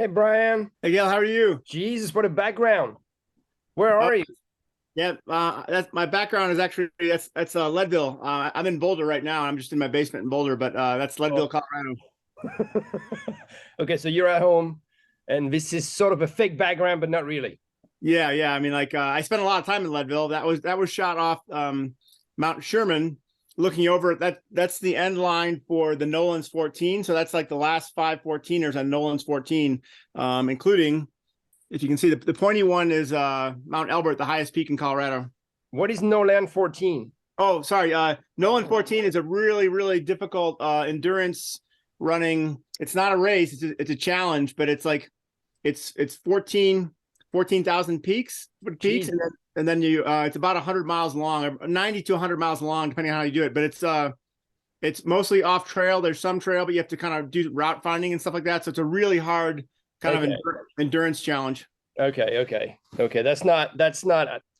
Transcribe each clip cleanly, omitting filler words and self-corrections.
Hey, Brian. Hey, Gail, how are you? Jesus, what a background. Where Oh, are you? yeah, that's my background is actually that's Leadville. I'm in Boulder right now. I'm just in my basement in Boulder, but that's Leadville, Oh. Colorado. Okay, so you're at home, and this is sort of a fake background, but not really. Yeah, yeah. I mean, like I spent a lot of time in Leadville. That was shot off Mount Sherman, looking over. That's the end line for the Nolan's 14. So that's like the last 5 14ers on Nolan's 14, including, if you can see, the pointy one is Mount Elbert, the highest peak in Colorado. What is Nolan 14? Oh, sorry. Nolan 14 is a really, really difficult endurance running. It's not a race. It's a challenge, but it's like it's 14,000 peaks, Jeez. and then you it's about 100 miles long, 90 to 100 miles long, depending on how you do it. But it's mostly off trail. There's some trail, but you have to kind of do route finding and stuff like that. So it's a really hard kind of endurance challenge. Okay. That's not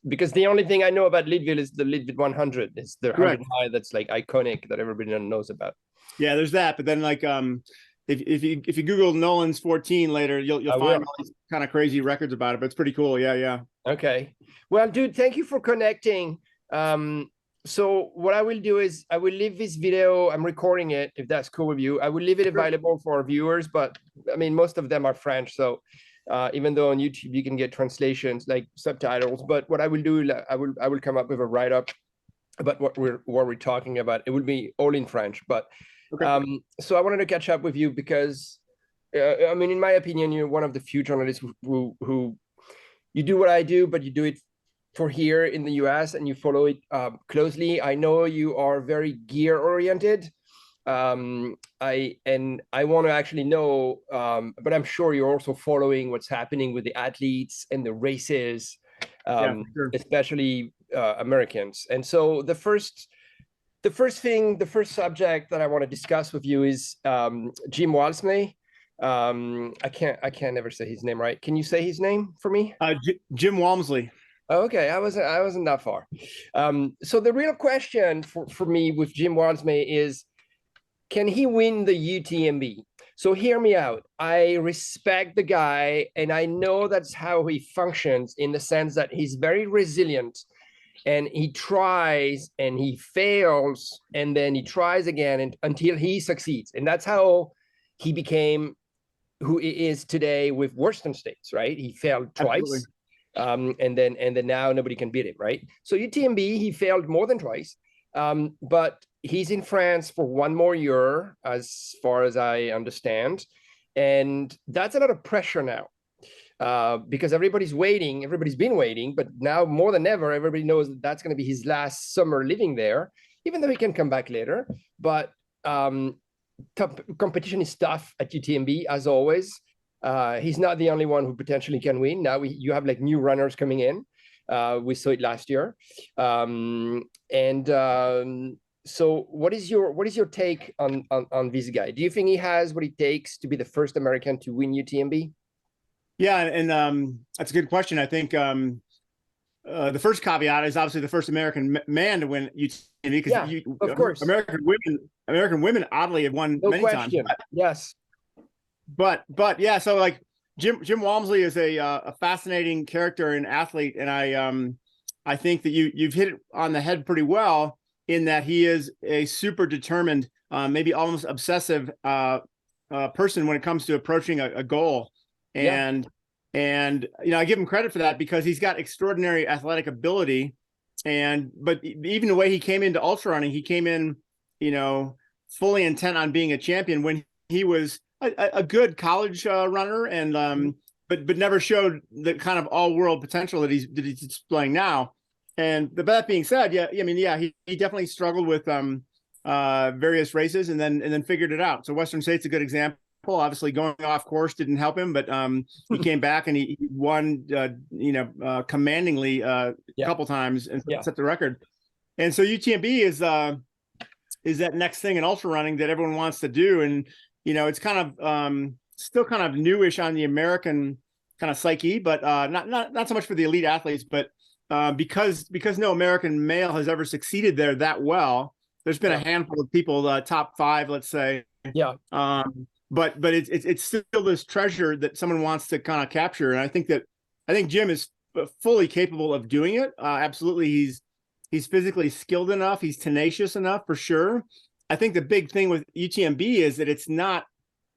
because the only thing I know about Leadville is the Leadville 100. It's the 100 high that's like iconic that everybody knows about. Yeah, there's that. But then like if you Google Nolan's 14 later, you'll find all these kind of crazy records about it. But it's pretty cool. Yeah. Okay. Well, dude, thank you for connecting. So what I will do is I will leave this video. I'm recording it, if that's cool with you. I will leave it available for our viewers, but I mean, most of them are French. So even though on YouTube you can get translations like subtitles, but what I will do, I will come up with a write-up about what we're talking about. It will be all in French, but so I wanted to catch up with you because I mean, in my opinion, you're one of the few journalists who you do what I do, but you do it for here in the US and you follow it closely. I know you are very gear oriented. I want to actually know, but I'm sure you're also following what's happening with the athletes and the races, especially Americans. And so the first subject that I want to discuss with you is Jim Walmsley. I can't never say his name right. Can you say his name for me? Jim Walmsley. Okay, I wasn't that far. So the real question for me with Jim Walmsley is, can he win the UTMB? So hear me out. I respect the guy, and I know that's how he functions in the sense that he's very resilient, and he tries and he fails, and then he tries again until he succeeds. And that's how he became who he is today with Western States, right? He failed twice. And then now nobody can beat him, right? So UTMB, he failed more than twice, but he's in France for one more year, as far as I understand, and that's a lot of pressure now, because everybody's been waiting, but now more than ever, everybody knows that that's going to be his last summer living there, even though he can come back later. But competition is tough at UTMB, as always. He's not the only one who potentially can win. Now you have like new runners coming in. We saw it last year. So what is your take on this guy? Do you think he has what it takes to be the first American to win UTMB? Yeah, and that's a good question. I think the first caveat is obviously the first American man to win UTMB, because of course, American women oddly have won many times. Yes. But yeah, so like Jim Walmsley is a fascinating character and athlete, and I think that you've hit it on the head pretty well in that he is a super determined, maybe almost obsessive person when it comes to approaching a goal. And I give him credit for that because he's got extraordinary athletic ability. But even the way he came into ultra running, he came in, fully intent on being a champion when he was a good college runner, and but never showed the kind of all-world potential that he's displaying now. And that being said, he definitely struggled with various races and then figured it out. So Western State's a good example. Obviously, going off course didn't help him, but he came back and he won, commandingly a couple times and set the record. And so UTMB is that next thing in ultra running that everyone wants to do, and it's kind of still kind of newish on the American kind of psyche, but not so much for the elite athletes, but because no American male has ever succeeded there that well. There's been a handful of people, top 5, let's say. it's still this treasure that someone wants to kind of capture. And I think Jim is fully capable of doing it. Absolutely. He's physically skilled enough. He's tenacious enough for sure. I think the big thing with UTMB is that it's not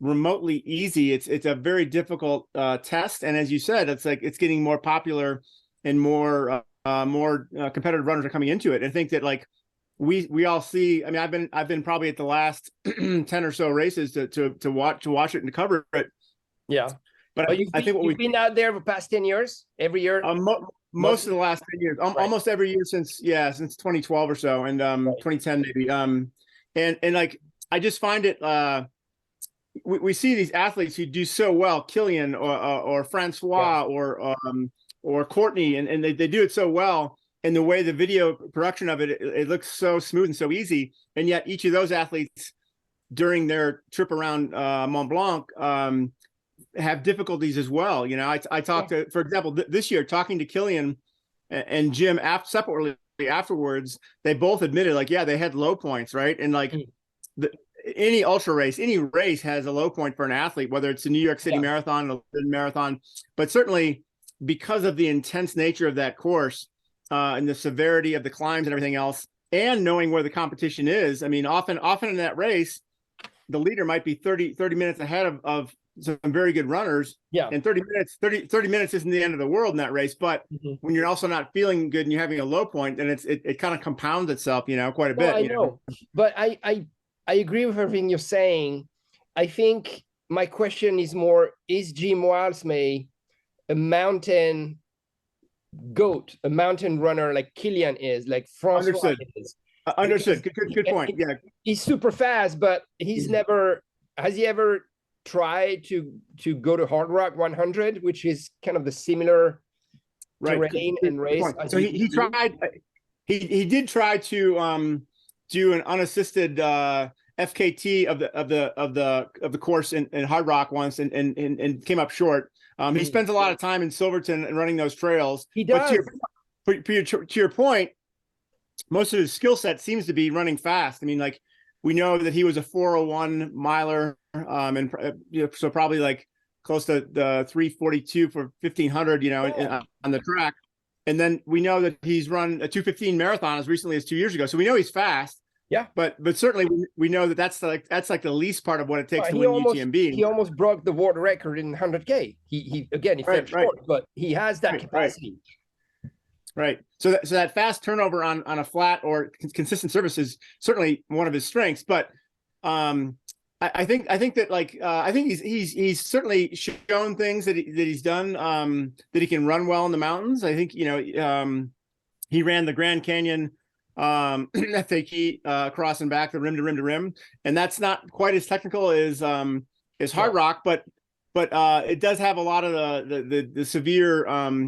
remotely easy. It's a very difficult test. And as you said, it's getting more popular and more competitive runners are coming into it. And I think that like we all see, I mean, I've been probably at the last 10 or so races to watch it and to cover it. Yeah. But I think you've been out there for the past 10 years, every year? Most of the last 10 years, almost every year since 2012 or so, and 2010 maybe. And like, I just find it, we see these athletes who do so well, Killian or Francois or Courtney, and they do it so well. And the way the video production of it looks so smooth and so easy. And yet each of those athletes during their trip around Mont Blanc have difficulties as well. You know, I talked to, for example, this year, talking to Killian and Jim separately afterwards, they both admitted like, yeah, they had low points, right? And like any ultra race, any race has a low point for an athlete, whether it's a New York City marathon, a marathon, but certainly because of the intense nature of that course and the severity of the climbs and everything else, and knowing where the competition is. I mean, often in that race, the leader might be 30 minutes ahead of some very good runners. Yeah. And 30 minutes isn't the end of the world in that race. But when you're also not feeling good and you're having a low point, then it kind of compounds itself, you know, quite a bit. I know. But I agree with everything you're saying. I think my question is more, is Jim Walmsley a mountain goat, a mountain runner like Killian is, like Francois is? Understood. Good point. Yeah. He's super fast, but he's has he ever tried to go to Hard Rock 100, which is kind of the similar terrain and race? So he tried, he did try to do an unassisted FKT of the course in Hard Rock once and came up short. He spends a lot of time in Silverton and running those trails. He does. But to your point, most of his skill set seems to be running fast. I mean, like, we know that he was a 401 miler, and so probably like close to the 342 for 1500, you know, on the track. And then we know that he's run a 215 marathon as recently as 2 years ago. So we know he's fast. Yeah, but certainly we know that that's like the least part of what it takes to win UTMB. He almost broke the world record in 100K. He fell short, but he has that capacity. Right. So that fast turnover on a flat or consistent surface is certainly one of his strengths. But I think that like I think he's certainly shown things that he's done that he can run well in the mountains. I think, you know, he ran the Grand Canyon FAQ cross and back, the rim to rim to rim, and that's not quite as technical as Hard Rock, but it does have a lot of the severe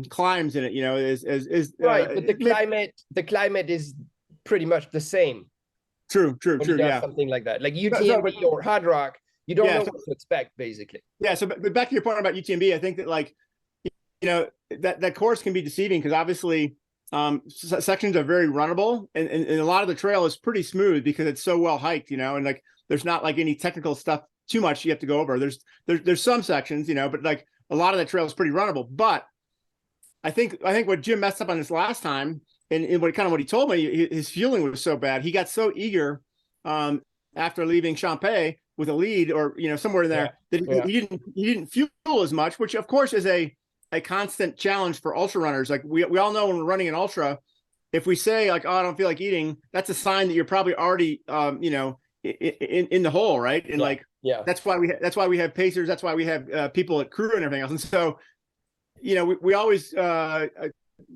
climbs in it, you know. Right, but the climate is pretty much the same. True. Yeah, something like that, like UTMB or Hard Rock, you don't know what to expect, basically. Yeah. So, but back to your point about UTMB, I think that, like, you know, that course can be deceiving because obviously sections are very runnable, and a lot of the trail is pretty smooth because it's so well hiked, you know, and like there's not like any technical stuff too much you have to go over. There's some sections, you know, but like a lot of that trail is pretty runnable. But I think what Jim messed up on this last time, and what he told me, his fueling was so bad. He got so eager after leaving Champay with a lead, or, you know, somewhere in there, that he didn't fuel as much, which of course is a constant challenge for ultra runners. Like we all know when we're running an ultra, if we say like, oh, I don't feel like eating, that's a sign that you're probably already you know, in the hole, right? And that's why we have pacers, that's why we have people at crew and everything else. And so, you know, we always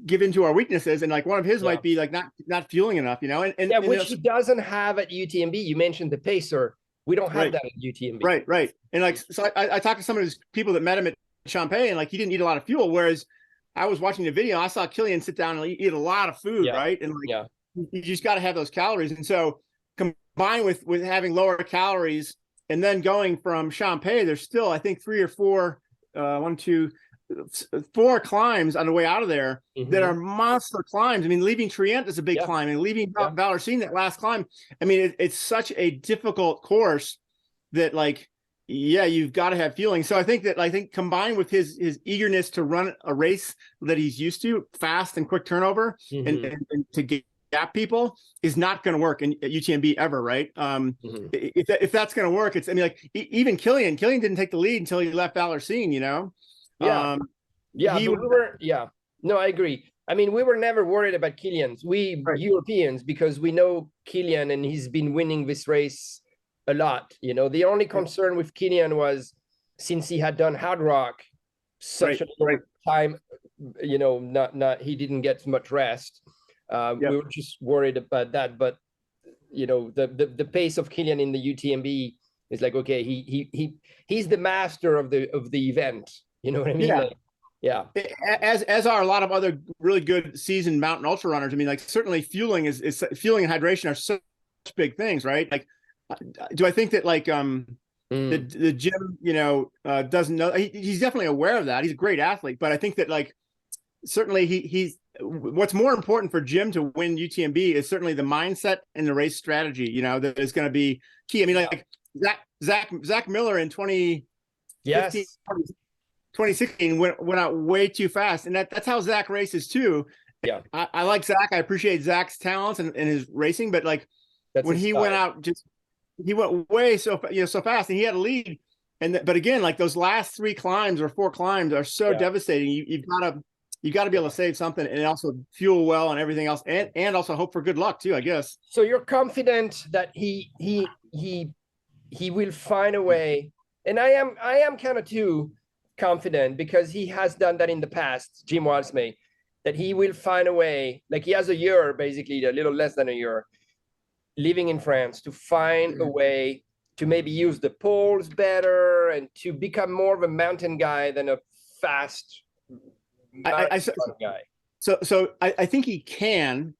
give into our weaknesses, and like one of his might be like not fueling enough, you know, and which he doesn't have at UTMB. You mentioned the pacer, we don't have that at UTMB. Right. And like, so I talked to some of his people that met him at Champay, and like he didn't eat a lot of fuel, whereas I was watching the video, I saw Killian sit down and eat a lot of food, right? And like you just got to have those calories. And so combined with having lower calories and then going from Champay, there's still, I think, 3 or 4 4 climbs on the way out of there that are monster climbs. I mean, leaving Trient is a big climb, and leaving Valersine, that last climb, I mean, it's such a difficult course that, like, yeah, you've got to have feeling. So I think combined with his eagerness to run a race that he's used to, fast and quick turnover, and to gap people, is not going to work in UTMB ever, right? If that's going to work, it's, I mean, like even Killian didn't take the lead until he left Valercine, you know? Yeah. No, I agree. I mean, we were never worried about Killian's. We Europeans, because we know Killian and he's been winning this race a lot. You know, the only concern with Killian was, since he had done Hard Rock such a long time, you know, he didn't get much rest. We were just worried about that. But you know, the pace of Killian in the UTMB is like, okay, he's the master of the event. You know what I mean? Yeah. Like, yeah. As are a lot of other really good seasoned mountain ultra runners. I mean, like certainly fueling and hydration are such big things, right? Like, do I think that like the Jim, you know, doesn't know? He's definitely aware of that. He's a great athlete, but I think that like certainly he's what's more important for Jim to win UTMB is certainly the mindset and the race strategy. You know, that is going to be key. I mean, like Zach Miller in 2016 went out way too fast, and that's how Zach races too. Yeah, I like Zach. I appreciate Zach's talents and his racing, but like when he went out, he went way so fast, and he had a lead. But again, like those last 3 climbs or 4 climbs are so devastating. You've got to be able to save something and also fuel well and everything else, and also hope for good luck too, I guess. So you're confident that he will find a way, and I am kind of too confident, because he has done that in the past, Jim Walmsley, that he will find a way. Like, he has a year, basically a little less than a year, living in France, to find a way to maybe use the poles better and to become more of a mountain guy than a fast guy. So I think he can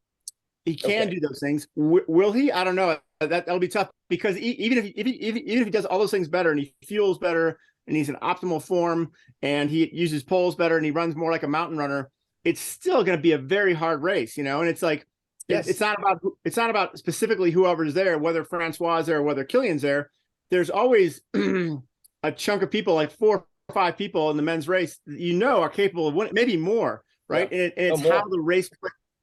do those things. Will he? I don't know. That'll be tough, because even if he does all those things better, and he fuels better, and he's in optimal form, and he uses poles better, and he runs more like a mountain runner, it's still going to be a very hard race, you know. And it's like, it's not about specifically whoever's there, whether Francois is there or whether Killian's there. There's always a chunk of people, like 4 or 5 people in the men's race, you know, are capable of winning, maybe more, right? Yeah. And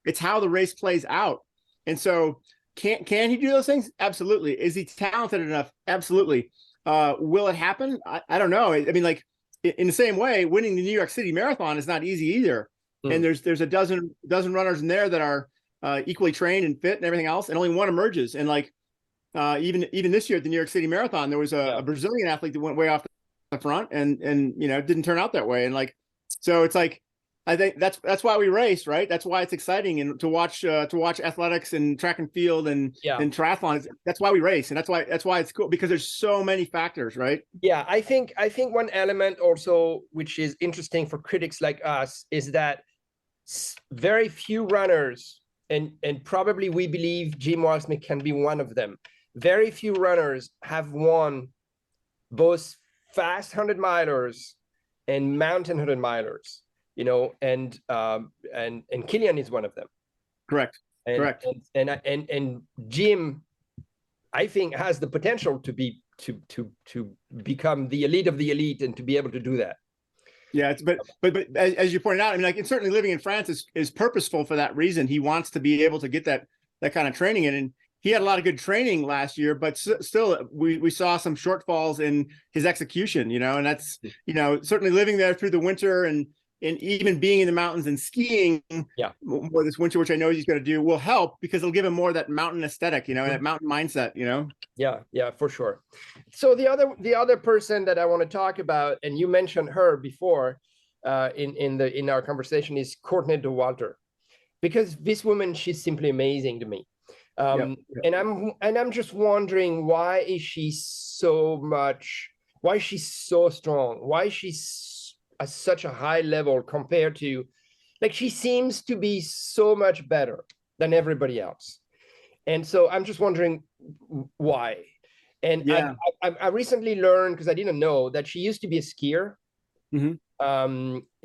it's how the race plays out. And so, can he do those things? Absolutely. Is he talented enough? Absolutely. Will it happen? I don't know. I mean, like, in the same way, winning the New York City Marathon is not easy either. And there's a dozen runners in there that are equally trained and fit and everything else, and only one emerges. And like even this year at the New York City Marathon, there was a Brazilian athlete that went way off the front, and you know, it didn't turn out that way. And like, so it's like, I think that's why we race, right? That's why it's exciting, and to watch athletics and track and field and triathlon. That's why we race, and that's why it's cool, because there's so many factors, right? Yeah, I think one element also, which is interesting for critics like us, is that very few runners, and probably we believe Jim Walmsley can be one of them. Very few runners have won both fast 100-milers and mountain 100-milers. You know, and Killian is one of them. Correct. Correct. And Jim, I think, has the potential to become the elite of the elite, and to be able to do that. Yeah, but as you pointed out, I mean, like, and certainly living in France is purposeful for that reason. He wants to be able to get that kind of training in, and he had a lot of good training last year, but still we saw some shortfalls in his execution. You know, and that's, you know, certainly living there through the winter and even being in the mountains and skiing more this winter, which I know he's going to do, will help, because it'll give him more of that mountain aesthetic, you know, that mountain mindset, you know? Yeah, for sure. So the other person that I want to talk about, and you mentioned her before in our conversation, is Courtney Dauwalter, because this woman, she's simply amazing to me. And I'm just wondering, why is she so strong? Why is she at such a high level compared to, like, she seems to be so much better than everybody else. And so I'm just wondering why. And I recently learned, because I didn't know, that she used to be a skier. Do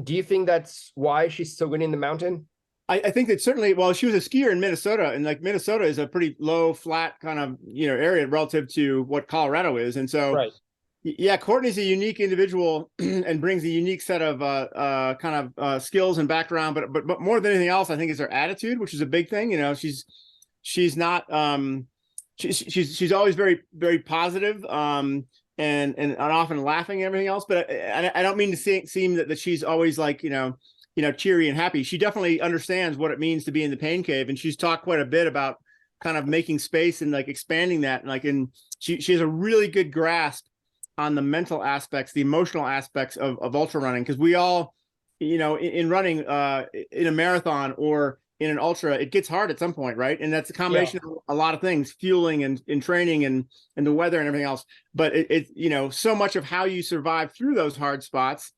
you think that's why she's so good in the mountain? I think that certainly, well, she was a skier in Minnesota, and like Minnesota is a pretty low, flat kind of, you know, area relative to what Colorado is. And so Yeah, Courtney's a unique individual and brings a unique set of kind of skills and background, but more than anything else, I think is her attitude, which is a big thing. You know, she's not she's always very, very positive, and often laughing and everything else. But I don't mean to seem that she's always like, you know, cheery and happy. She definitely understands what it means to be in the pain cave, and she's talked quite a bit about kind of making space and like expanding that, and like, and she has a really good grasp on the mental aspects, the emotional aspects of ultra running, because we all, you know, in running, in a marathon or in an ultra, it gets hard at some point, right? And that's a combination of a lot of things, fueling and training and the weather and everything else. But it you know, so much of how you survive through those hard spots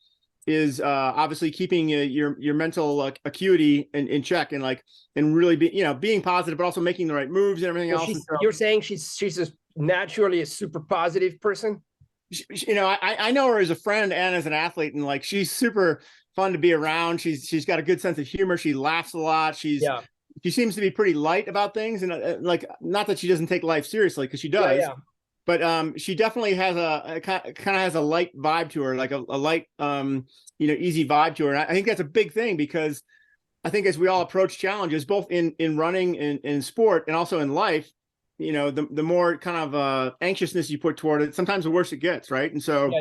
is obviously keeping your mental acuity in check, and like, and really being positive, but also making the right moves and everything else. You're saying she's naturally a super positive person? You know, I know her as a friend and as an athlete, and like, she's super fun to be around. She's got a good sense of humor. She laughs a lot. She seems to be pretty light about things, and like, not that she doesn't take life seriously, because she does. But she definitely has a kind of has a light vibe to her, like a light, you know, easy vibe to her. And I think that's a big thing, because I think as we all approach challenges, both in running, in sport, and also in life, you know, the more kind of anxiousness you put toward it, sometimes the worse it gets, right? And so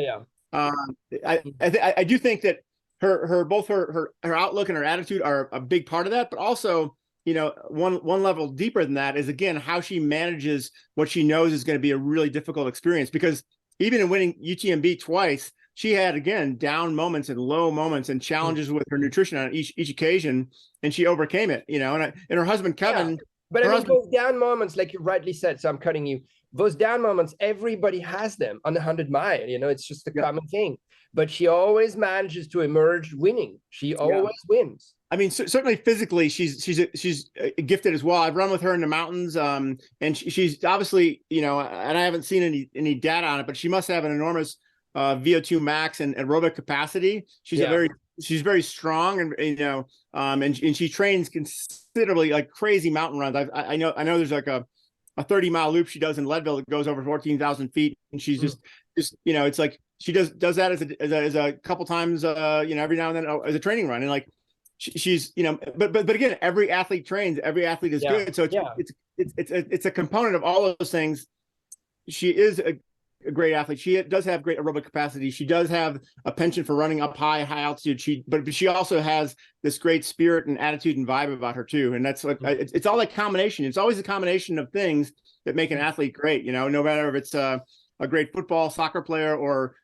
I do think that both her outlook and her attitude are a big part of that, but also, you know, one level deeper than that is, again, how she manages what she knows is going to be a really difficult experience. Because even in winning UTMB twice, she had, again, down moments and low moments and challenges with her nutrition on each occasion, and she overcame it, you know. And her husband Kevin. But I mean, those down moments, like you rightly said, so I'm cutting you. Those down moments, everybody has them on the 100-mile. You know, it's just a common thing. But she always manages to emerge winning. She always wins. I mean, certainly physically, she's gifted as well. I've run with her in the mountains, and she's obviously, you know, and I haven't seen any data on it, but she must have an enormous VO2 max and aerobic capacity. She's very strong, and you know, and she trains considerably, like crazy mountain runs. I know there's like a 30-mile loop she does in Leadville that goes over 14,000 feet, and she's just you know, it's like she does that as a couple times, you know, every now and then as a training run, and like she's, you know, but again, every athlete trains, every athlete is good, so it's a component of all those things. She is a great athlete. She does have great aerobic capacity. She does have a penchant for running up high altitude. But she also has this great spirit and attitude and vibe about her too. And that's like, it's all that combination. It's always a combination of things that make an athlete great. You know, no matter if it's a great football, soccer player, or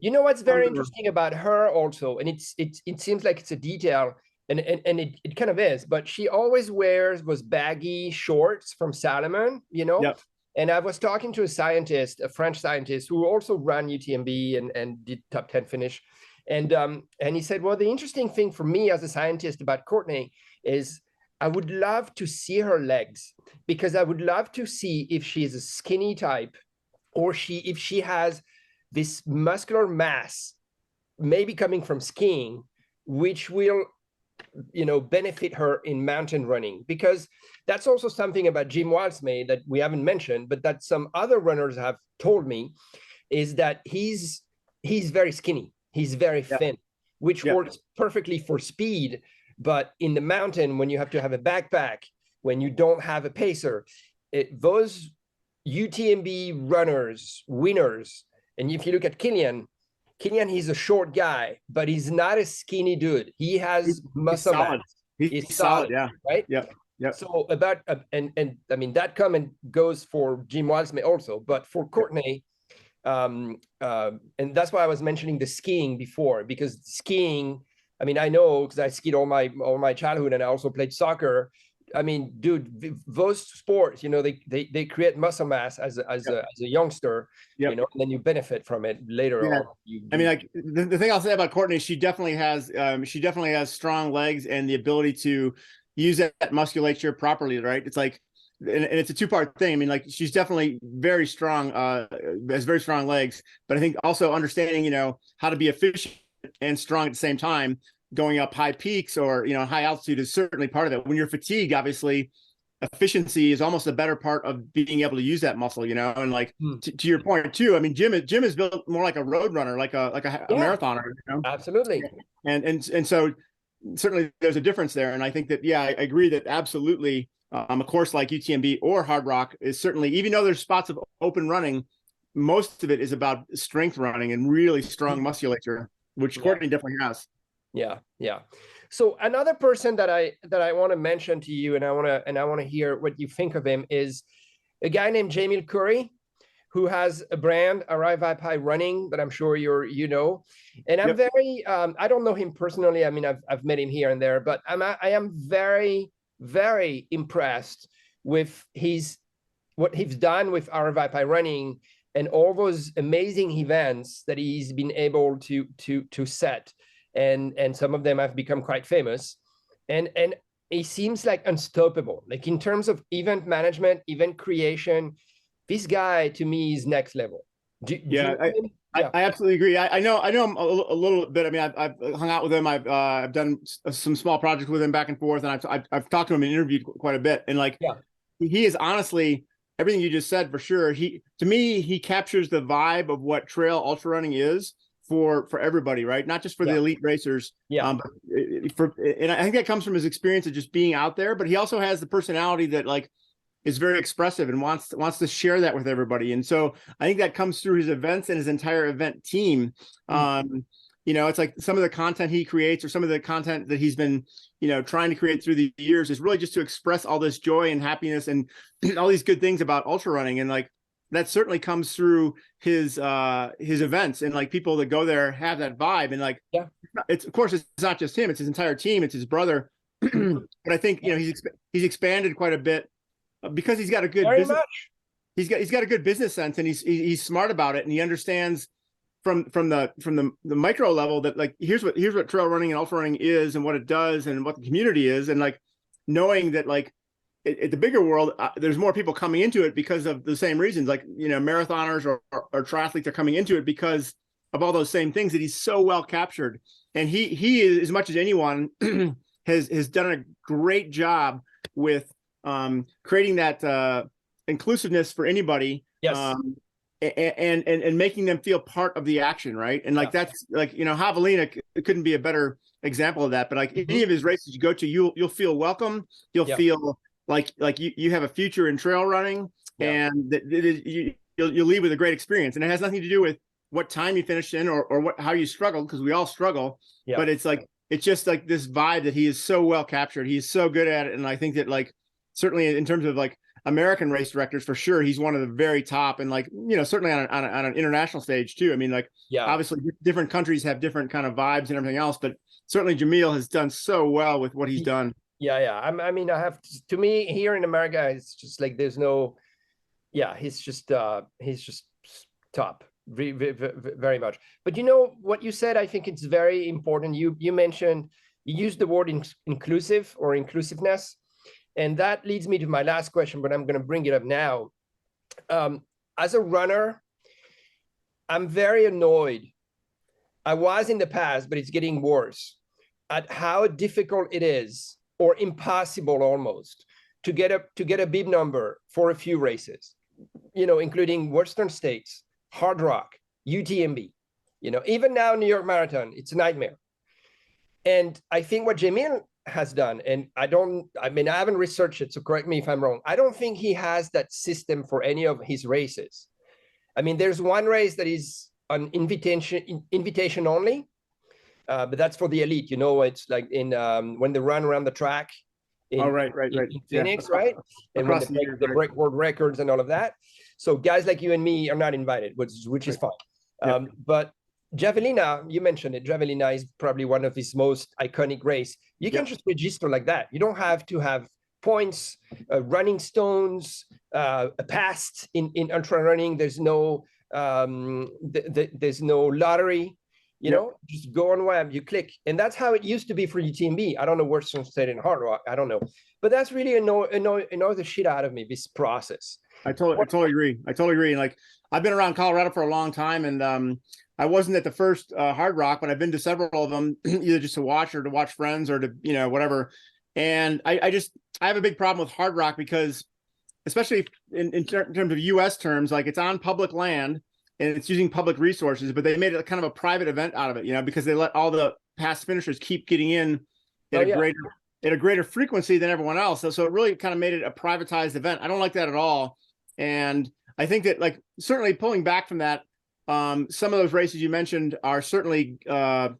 you know what's very interesting about her also, and it seems like it's a detail, and it kind of is. But she always wears those baggy shorts from Salomon. You know. Yep. And I was talking to a French scientist who also ran UTMB and did top 10 finish. And he said, well, the interesting thing for me as a scientist about Courtney is I would love to see her legs, because I would love to see if she is a skinny type, or if she has this muscular mass, maybe coming from skiing, which will, you know, benefit her in mountain running. Because that's also something about Jim Walmsley that we haven't mentioned, but that some other runners have told me, is that he's very skinny. He's very thin, which works perfectly for speed. But in the mountain, when you have to have a backpack, when you don't have a pacer, those UTMB runners, winners, and if you look at Kilian, he's a short guy, but he's not a skinny dude. He has muscle mass. He's solid, right? Yeah. So about and I mean, that comment goes for Jim Walmsley also, but for Courtney, and that's why I was mentioning the skiing before, because skiing, I mean, I know because I skied all my childhood, and I also played soccer. I mean, dude, those sports, you know, they create muscle mass as a youngster, you know, and then you benefit from it later on. I mean, like the thing I'll say about Courtney, she definitely has strong legs and the ability to use that musculature properly, right? It's like, and it's a two-part thing. I mean, like, she's definitely very strong, has very strong legs, but I think also understanding, you know, how to be efficient and strong at the same time, going up high peaks or, you know, high altitude is certainly part of it. When you're fatigued, obviously, efficiency is almost the better part of being able to use that muscle, and like to your point too, I mean, Jim is built more like a road runner, like a marathoner, Absolutely. And so certainly there's a difference there. And I think that, I agree that absolutely a course like UTMB or Hard Rock is certainly, even though there's spots of open running, most of it is about strength running and really strong musculature, which Courtney definitely has. Yeah. So another person that I want to mention to you, and I want to hear what you think of him, is a guy named Jamil Coury, who has a brand, Araivapa Running, that I'm sure you know. And I'm very I don't know him personally. I mean, I've met him here and there, but I am very, very impressed with what he's done with Araivapa Running and all those amazing events that he's been able to set. And some of them have become quite famous. And he seems like unstoppable. Like in terms of event management, event creation, this guy to me is next level. I absolutely agree. I know him a little bit. I mean, I've hung out with him. I've done some small projects with him back and forth, and I've talked to him and interviewed quite a bit. And like, he is honestly everything you just said for sure. To me, he captures the vibe of what trail ultra running is for everybody, right? Not just for the elite racers. And I think that comes from his experience of just being out there. But he also has the personality that like is very expressive and wants to share that with everybody. And so I think that comes through his events and his entire event team. It's like some of the content he creates or some of the content that he's been, trying to create through the years is really just to express all this joy and happiness and all these good things about ultra running. And like, that certainly comes through his events, and like people that go there have that vibe. And like, it's, of course, it's not just him, it's his entire team. It's his brother. But I think, he's expanded quite a bit, because he's got a good business. He's got a good business sense, and he's smart about it, and he understands from the micro level that like here's what trail running and ultra running is and what it does and what the community is, and like knowing that like at the bigger world there's more people coming into it because of the same reasons, like marathoners or triathletes are coming into it because of all those same things that he's so well captured. And he is, as much as anyone, has done a great job with creating that inclusiveness for anybody, and making them feel part of the action, right? And like that's like Javelina couldn't be a better example of that. But like any of his races you go to, you'll feel welcome. You'll feel like you have a future in trail running, and you'll leave with a great experience. And it has nothing to do with what time you finished in or how you struggled, because we all struggle. But it's like it's just like this vibe that he is so well captured. He's so good at it, and I think that like certainly in terms of like American race directors, for sure, he's one of the very top, and like certainly on an international stage too. I mean, like obviously different countries have different kind of vibes and everything else, but certainly Jamil has done so well with what he's done. I mean, to me here in America, it's just like there's no, he's just top, very much. But what you said, I think it's very important. You mentioned, you used the word inclusive or inclusiveness. And that leads me to my last question, but I'm going to bring it up now. As a runner, I'm very annoyed. I was in the past, but it's getting worse, at how difficult it is, or impossible almost, to get a bib number for a few races, including Western States, Hard Rock, UTMB, even now New York Marathon, it's a nightmare. And I think what Jamil has done, and I haven't researched it, so correct me if I'm wrong, I don't think he has that system for any of his races. I mean, there's one race that is an invitation only, but that's for the elite. It's like in when they run around the track in Phoenix, right? And when they break world records and all of that. So guys like you and me are not invited, which is fine. But Javelina, you mentioned it. Javelina is probably one of his most iconic race. You can just register like that. You don't have to have points, running stones, a past in ultra running. There's no there's no lottery. Just go on web, you click, and that's how it used to be for UTMB. I don't know Western State and Hard Rock. I don't know, but that's really annoy the shit out of me, this process. I totally agree. And like I've been around Colorado for a long time, and I wasn't at the first Hard Rock, but I've been to several of them, either just to watch or to watch friends or to whatever. And I have a big problem with Hard Rock because, especially in terms of U.S. terms, like it's on public land and it's using public resources, but they made it kind of a private event out of it, you know, because they let all the past finishers keep getting in at a greater frequency than everyone else. So it really kind of made it a privatized event. I don't like that at all. And I think that, like, certainly pulling back from that, some of those races you mentioned are certainly kind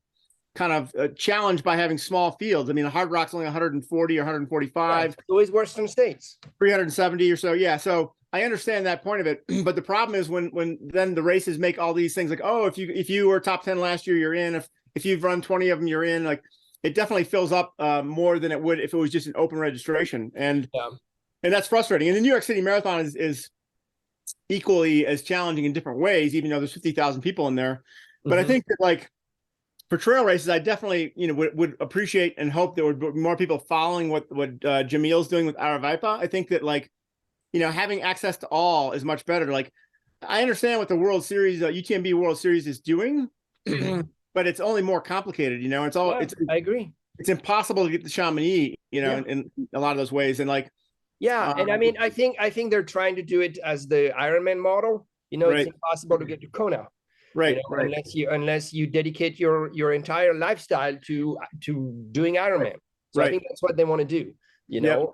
of challenged by having small fields. I mean, Hard Rock's only 140 or 145. It's always Western states. 370 or so. Yeah. So I understand that point of it. But the problem is when then the races make all these things like, oh, if you were top 10 last year, you're in. If you've run 20 of them, you're in. Like, it definitely fills up more than it would if it was just an open registration. And that's frustrating. And the New York City Marathon is equally as challenging in different ways, even though there's 50,000 people in there. But I think that, like, for trail races, I definitely, you know, would appreciate and hope there would be more people following what Jamil's doing with Araivapa. I think that, like, you know, having access to all is much better. Like, I understand what the World Series, UTMB World Series is doing, but it's only more complicated. You know, it's all. I agree. It's impossible to get the Chamonix, you know, in a lot of those ways, and like. Yeah, and I mean, I think they're trying to do it as the Ironman model. You know, it's impossible to get to Kona. Right, you know, unless you dedicate your entire lifestyle to doing Ironman. So I think that's what they want to do. You know,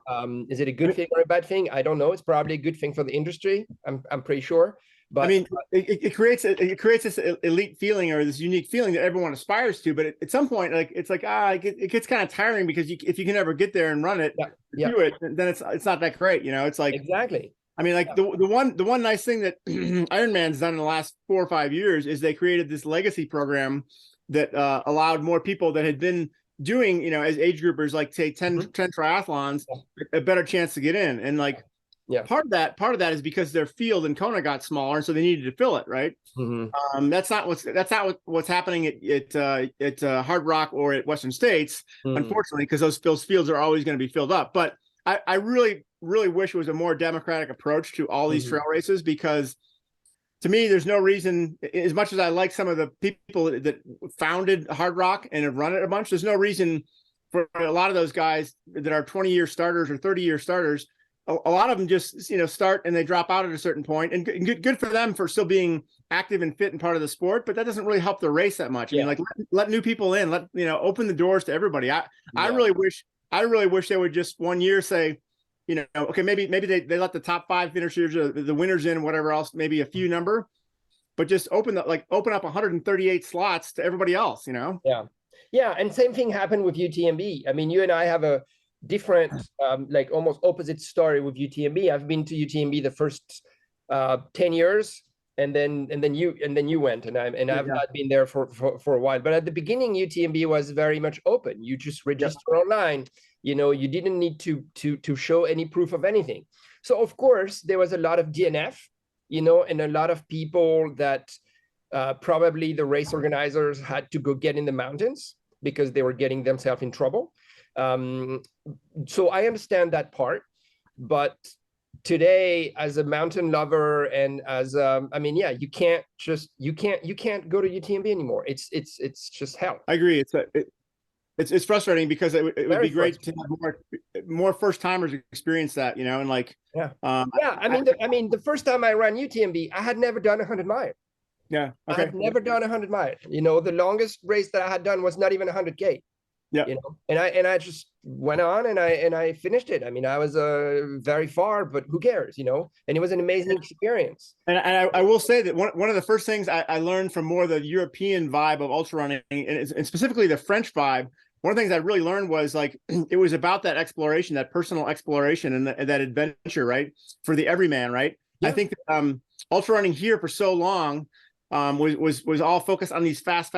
is it a good thing or a bad thing? I don't know. It's probably a good thing for the industry. I'm pretty sure. But I mean, it creates this elite feeling or this unique feeling that everyone aspires to. But at some point, like, it's like it gets kind of tiring because if you can never get there and run it, do it, then it's not that great. You know, it's like exactly. I mean, like the one nice thing that Ironman's done in the last 4 or 5 years is they created this legacy program that allowed more people that had been doing, you know, as age groupers, like say 10 triathlons, a better chance to get in. And like, part of that is because their field in Kona got smaller, and so they needed to fill it, right? That's not what's happening at Hard Rock or at Western States, unfortunately, because those fields are always going to be filled up. But I really wish it was a more democratic approach to all these trail races, because to me, there's no reason, as much as I like some of the people that founded Hard Rock and have run it a bunch, there's no reason for a lot of those guys that are 20-year starters or 30-year starters. A lot of them just, you know, start and they drop out at a certain point, and good for them for still being active and fit and part of the sport, but that doesn't really help the race that much. I mean, like, let new people in, open the doors to everybody. I really wish they would just one year say, you know, okay, maybe they let the top 5 finishers or the winners in, whatever else, maybe a few number, but just open up 138 slots to everybody else, you know? Yeah. And same thing happened with UTMB. I mean, you and I have a different, like almost opposite story with UTMB. I've been to UTMB the first 10 years, and then you went, and I've not been there for a while. But at the beginning, UTMB was very much open. You just register online. You know, you didn't need to show any proof of anything. So of course there was a lot of DNF, you know, and a lot of people that probably the race organizers had to go get in the mountains because they were getting themselves in trouble. So I understand that part, but today, as a mountain lover and as I mean, you can't go to UTMB anymore. It's just hell. I agree. It's frustrating because it would be great to have more first timers experience that, you know, and like I mean the first time I ran UTMB, I had never done 100 miles. I had never done 100 miles. You know, the longest race that I had done was not even 100K. You know, and I just went on and I finished it. I mean, I was very far, but who cares, you know? And it was an amazing experience. And I will say that one of the first things I learned from more the European vibe of ultra running, and specifically the French vibe, one of the things I really learned was, like, it was about that exploration, that personal exploration, and that adventure, right? For the everyman, right? I think that ultra running here for so long was all focused on these fast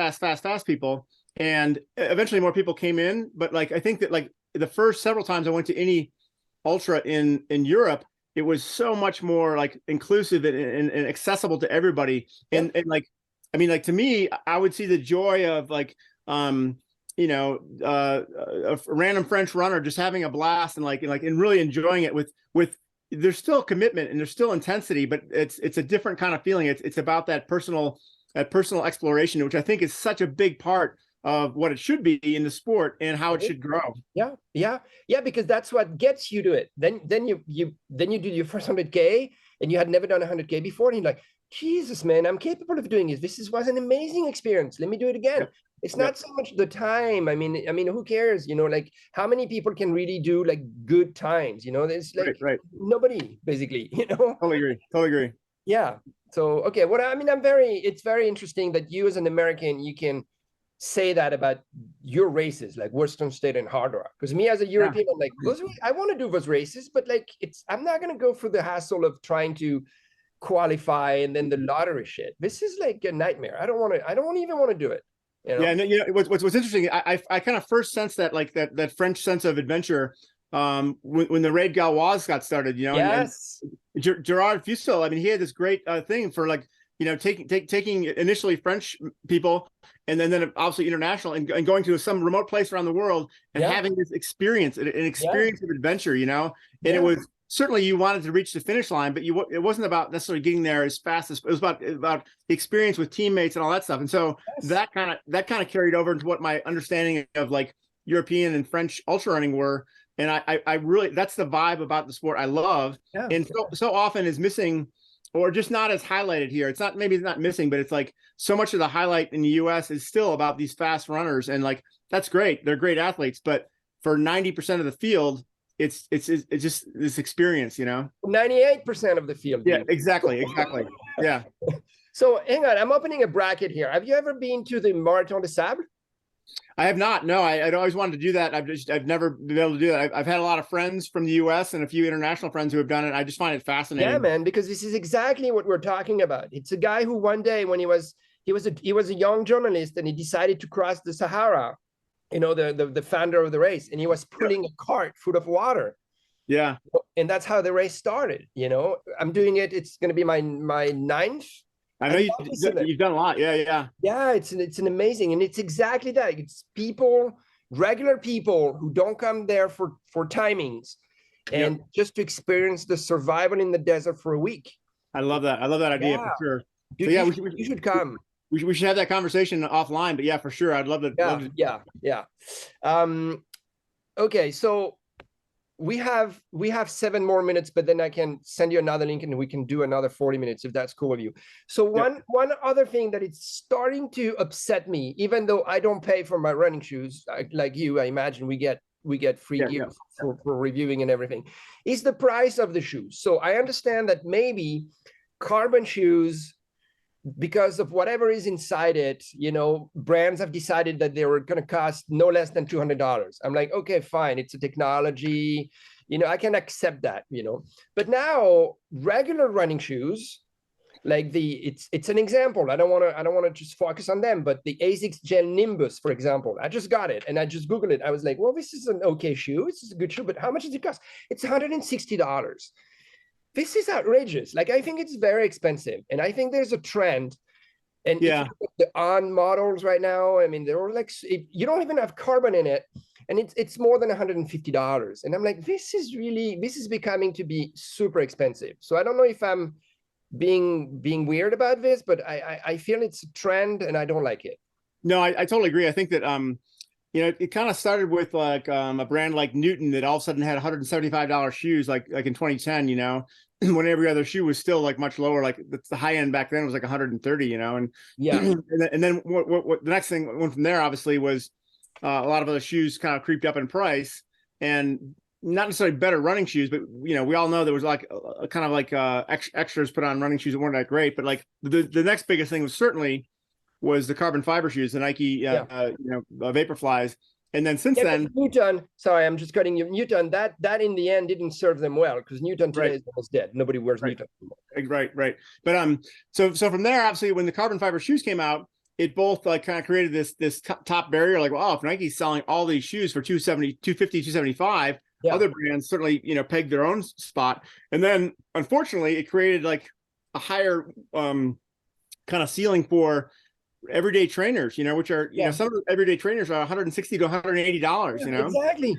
people. And eventually more people came in, but like, I think that, like, the first several times I went to any ultra in Europe, it was so much more like inclusive and accessible to everybody. And like, I mean, like, to me, I would see the joy of, like, you know, a random French runner just having a blast and really enjoying it with there's still commitment and there's still intensity, but it's a different kind of feeling. It's about that personal exploration, which I think is such a big part of what it should be in the sport and how it should grow. Yeah, because that's what gets you to it. Then you do your first 100K, and you had never done 100K before, and you're like, Jesus, man, I'm capable of doing this. Was an amazing experience. Let me do it again. Yep. It's not so much the time. I mean, who cares? Like, how many people can really do like good times? There's like nobody, basically. Totally agree. Yeah. So okay, it's very interesting that you as an American, you can say that about your races, like Western State and Hard Rock. Because me as a European, I'm like, I want to do those races, but like, I'm not gonna go through the hassle of trying to qualify and then the lottery shit. This is like a nightmare. I don't even want to do it. Yeah, and what's interesting, I kind of first sensed that, like that French sense of adventure when the Raid Gauloise got started, Yes. And Gerard Fustel, I mean, he had this great thing for like, taking initially French people and then obviously international and going to some remote place around the world and having this experience, an experience of adventure, and it was certainly you wanted to reach the finish line, but it wasn't about necessarily getting there as fast as it was about the experience with teammates and all that stuff. And so that kind of carried over into what my understanding of like European and French ultra running were. And I really, that's the vibe about the sport I love. Yeah. And so often is missing, or just not as highlighted here. Maybe it's not missing, but it's like so much of the highlight in the US is still about these fast runners. And like, that's great. They're great athletes, but for 90% of the field, it's just this experience, 98% of the field. Yeah, exactly. Yeah. So hang on, I'm opening a bracket here. Have you ever been to the Marathon des Sables? I have not. No, I'd always wanted to do that. I've never been able to do that. I've had a lot of friends from the US and a few international friends who have done it. I just find it fascinating. Yeah, man, because this is exactly what we're talking about. It's a guy who one day when he was a young journalist and he decided to cross the Sahara, the founder of the race, and he was pulling a cart full of water. Yeah. And that's how the race started. I'm doing it. It's going to be my ninth. I know you've done a lot. Yeah. Yeah, it's an amazing, and it's exactly that. It's regular people who don't come there for timings and just to experience the survival in the desert for a week. I love that. I love that idea for sure. Dude, so you should come. We should have that conversation offline, but yeah, for sure. I'd love to. Yeah. Okay, so we have 7 more minutes, but then I can send you another link and we can do another 40 minutes if that's cool with you. So one other thing that it's starting to upset me, even though I don't pay for my running shoes, like you, I imagine we get free gear for reviewing and everything, is the price of the shoes. So I understand that maybe carbon shoes, because of whatever is inside it, brands have decided that they were going to cost no less than $200. I'm like, okay, fine. It's a technology, I can accept that, but now regular running shoes, like it's an example. I don't want to just focus on them, but the Asics Gel Nimbus, for example, I just got it and I just Googled it. I was like, well, this is an okay shoe. This is a good shoe, but how much does it cost? It's $160. This is outrageous. Like, I think it's very expensive. And I think there's a trend. And the On models right now, I mean, they're like, you don't even have carbon in it. And it's more than $150. And I'm like, this is becoming to be super expensive. So I don't know if I'm being weird about this, but I feel it's a trend and I don't like it. No, I totally agree. I think that, it kind of started with like a brand like Newton that all of a sudden had $175 shoes, like in 2010, when every other shoe was still like much lower. Like the high end back then was like 130, and and then what the next thing went from there obviously was a lot of other shoes kind of creeped up in price, and not necessarily better running shoes, but we all know there was like a kind of like extras put on running shoes that weren't that great. But like the next biggest thing was the carbon fiber shoes, the Nike Vaporflies. And then since then, Newton, sorry, I'm just cutting you. Newton, that in the end didn't serve them well because Newton today is almost dead. Nobody wears Newton anymore. Right. But so from there, obviously, when the carbon fiber shoes came out, it both like kind of created this top barrier. Like, well, if Nike's selling all these shoes for $270, $250, $275, other brands certainly pegged their own spot. And then unfortunately, it created like a higher kind of ceiling for everyday trainers, which are, some of the everyday trainers are $160 to $180, Exactly.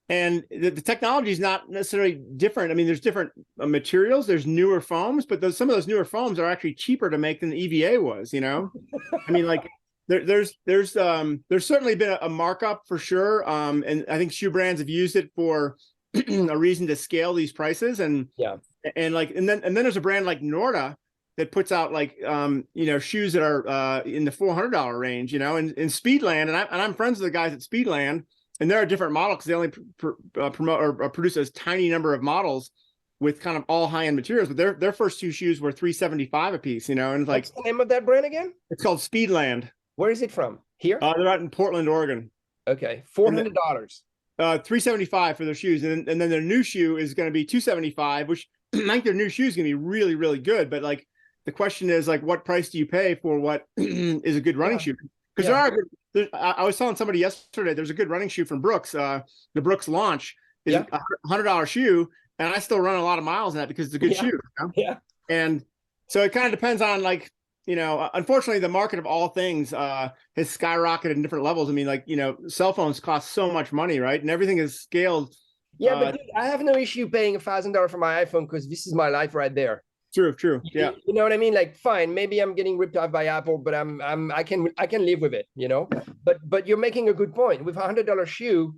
And the technology is not necessarily different. I mean, there's different materials, there's newer foams, but some of those newer foams are actually cheaper to make than the EVA was, I mean, like there's certainly been a markup for sure. And I think shoe brands have used it for a reason to scale these prices. And then there's a brand like Norda that puts out like shoes that are in the $400 range, and in Speedland, and I'm friends with the guys at Speedland, and they're a different model because they only promote or produce a tiny number of models with kind of all high-end materials, but their first two shoes were $375 a piece, and like, what's the name of that brand again? It's called Speedland. Where is it from? Here? They're out in Portland, Oregon. Okay, $400. $375 for their shoes, and then their new shoe is going to be $275, which I think their new shoe is going to be really, really good. But like the question is like, what price do you pay for what is a good running shoe? Because I was telling somebody yesterday, there's a good running shoe from Brooks. The Brooks Launch is a $100 shoe. And I still run a lot of miles in that because it's a good shoe. Yeah. And so it kind of depends on like, unfortunately the market of all things has skyrocketed in different levels. I mean, like, cell phones cost so much money, right? And everything is scaled. Yeah, but dude, I have no issue paying $1,000 for my iPhone because this is my life right there. True. Yeah. You know what I mean? Like, fine, maybe I'm getting ripped off by Apple, but I can live with it, But you're making a good point. With $100 shoe,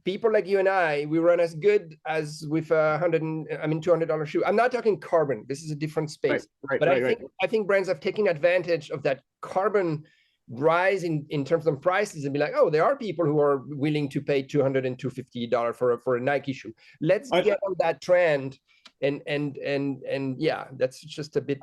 people like you and I, we run as good as with $200 shoe. I'm not talking carbon. This is a different space. But I think brands have taken advantage of that carbon rise in terms of prices and be like, oh, there are people who are willing to pay $200 and $250 for a Nike shoe. Let's get on that trend. And yeah, that's just a bit.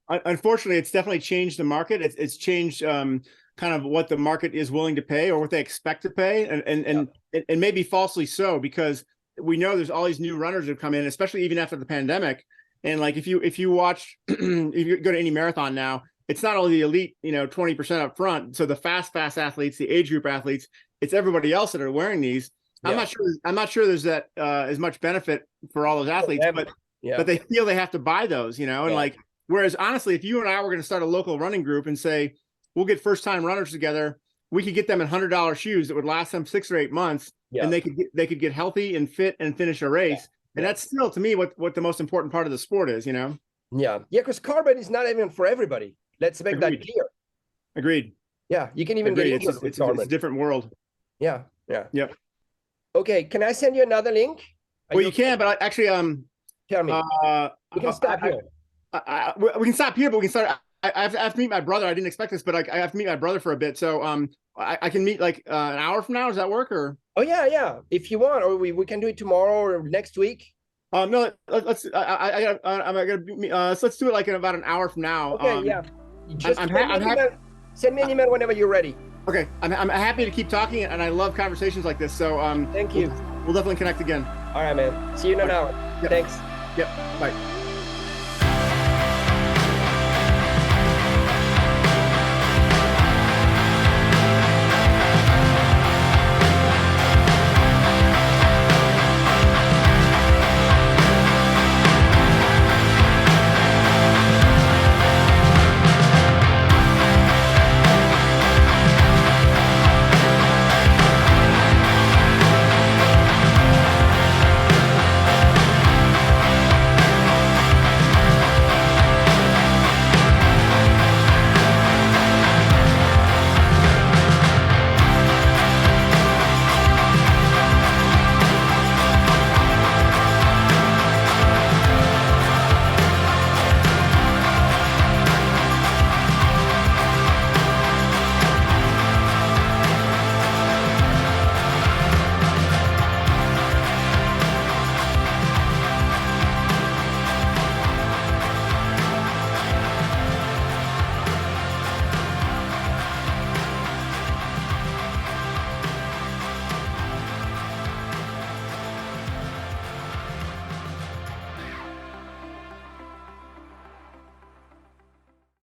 Unfortunately, it's definitely changed the market. It's changed kind of what the market is willing to pay or what they expect to pay, and maybe falsely so, because we know there's all these new runners that have come in, especially even after the pandemic. And like if you watch, if you go to any marathon now, it's not only the elite, 20% up front. So the fast athletes, the age group athletes, it's everybody else that are wearing these. Yeah. I'm not sure there's that as much benefit for all those athletes, but they feel they have to buy those, and like, whereas honestly, if you and I were going to start a local running group and say, we'll get first time runners together, we could get them in $100 shoes that would last them 6 or 8 months, and they could get healthy and fit and finish a race. And that's still, to me, what the most important part of the sport is, Yeah, because carbon is not even for everybody. Let's make that clear. Agreed. Yeah, you can even get it's a different world. Yeah. Yep. Okay, can I send you another link? Well, you can, but actually, tell me. We can stop here. We can stop here, but we can start. I have to meet my brother. I didn't expect this, but I have to meet my brother for a bit. So I can meet like an hour from now. Does that work? Or if you want, or we can do it tomorrow or next week. No, let's. Let's do it like in about an hour from now. Okay, Just send me an email whenever you're ready. Okay, I'm happy to keep talking, and I love conversations like this. So thank you. We'll definitely connect again. All right, man. See you in an hour. Yep. Thanks. Yep. Bye.